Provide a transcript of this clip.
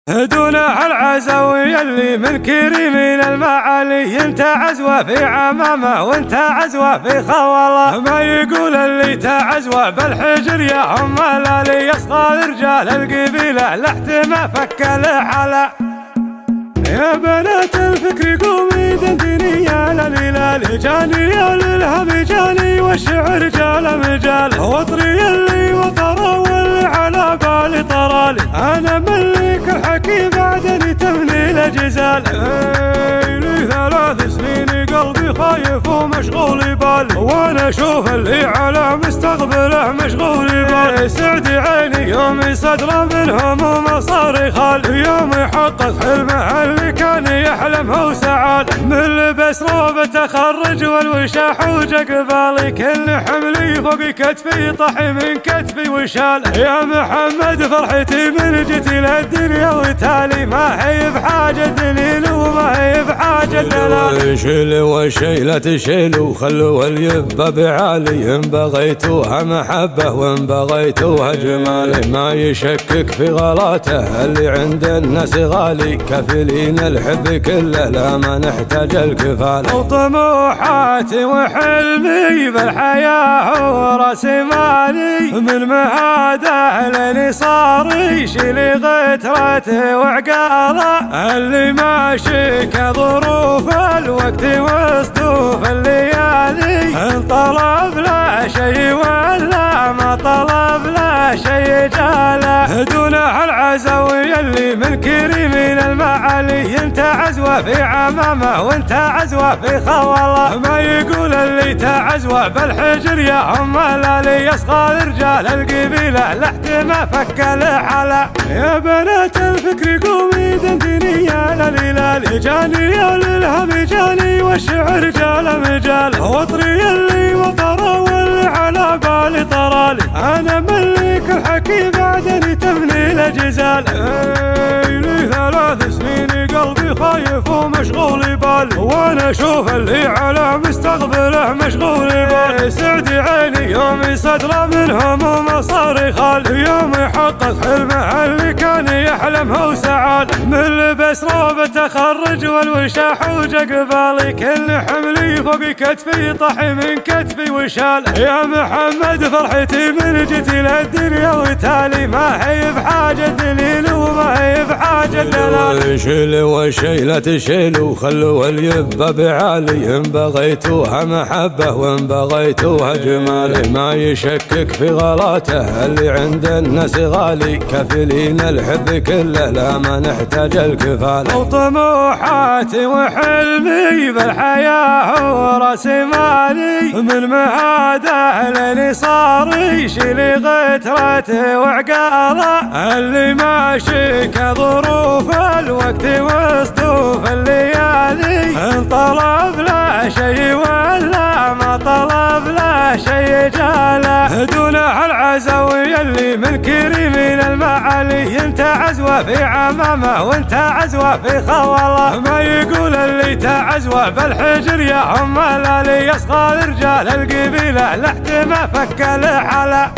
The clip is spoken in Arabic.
دونه العزوي اللي من كريمين المعالي، انت عزوه في عمامه وانت عزوه في خوله. ما يقول اللي تعزوه بالحجر يا ام الالي، يصغى رجال القبيله لحت ما فك الحلا. يا بنات الفكر قومي دندني يا للهلال، جاني يا للهم جاني والشعر جال مجال. وطري اللي وطره واللي على بالي طرالي، انا ملك الحكيم بعدني تمني الجزال. لي 3 سنين قلبي خايف ومشغول بالي، وانا اشوف اللي على مستقبله مشغول بالي. سعد عيني يوم صدره من همومه صار خالي، يوم يحقق حلمه اللي كان يحلمه وسعاد. من لبس روب تخرج والوشاح وجا قبالي، كل حملي فوق كتفي طحي من كتفي وشال. يا محمد فرحتي من جيت للدنيا وتالي، ما هي بحاجة دليل وما هي بحاجة دلال. شيلوا والشيلة تشيلوا خلوا اليبة بعالي، ان بغيتوها محبة وان بغيتوها جمالي. ما يشكك في غلاته اللي عند الناس غالي، كفلين الحب كله لا ما نحتاج الكفالة. وطموحاتي وحلمي بالحياة وراس مالي، من مهاده لاني صار يشيل غترته وعقاله. اللي ماشي كظروف الوقت وصدوف الليالي، ان طلب لا شيء ولا ما طلب لا شيء جاله. دونه العزوي اللي من كريمين المعالي، انت عزوه في عمامه وانت عزوه في خوله. ما يقول اللي تعزوه بالحجر يا ام الالي، يصغى رجال القبيله لحت ما فك الحلا. يا بنات الفكر قومي دندني يا للهلال، جاني يا للهم جاني والشعر جال مجال. وطري اللي وطره واللي على بالي طرالي، انا ملك الحكيم بعدني تمني الجزال. لي 3 سنين قلبي خايف ومشغول بالي، وانا اشوف اللي على مستقبله مشغول بالي. سعد عيني يوم صدره من همومه صار خالي، يوم يحقق حلمه اللي كان يحلمه وسعاد. من لبس روب تخرج والوشاح وجا قبالي، كل حملي فوق كتفي طحي من كتفي وشال. يا محمد فرحتي من جيت للدنيا وتالي، ما هي بحاجة دليل وما هي بحاجة دلال. شيلوا والشيلة تشيلوا خلوا اليبة بعالي، ان بغيتوها محبة وان بغيتوها جمالي. ما يشكك في غلاته اللي عند الناس غالي، كفلين الحب كله لا ما نحتاج الكفالة. وطموحاتي وحلمي بالحياة وراس مالي، من مهاده لاني صار يشيل غترته وعقاله. اللي ماشي كظروف الوقت وصدوف الليالي، ان طلب لا شيء ولا ما طلب لا شيء جاله. دونه العزوي اللي من كريمين المعالي، انت عزوه في عمامه وانت عزوه في خوله. ما يقول اللي تعزوه بالحجر يا ام الالي، يصغى رجال القبيله لحت ما فك الحلا.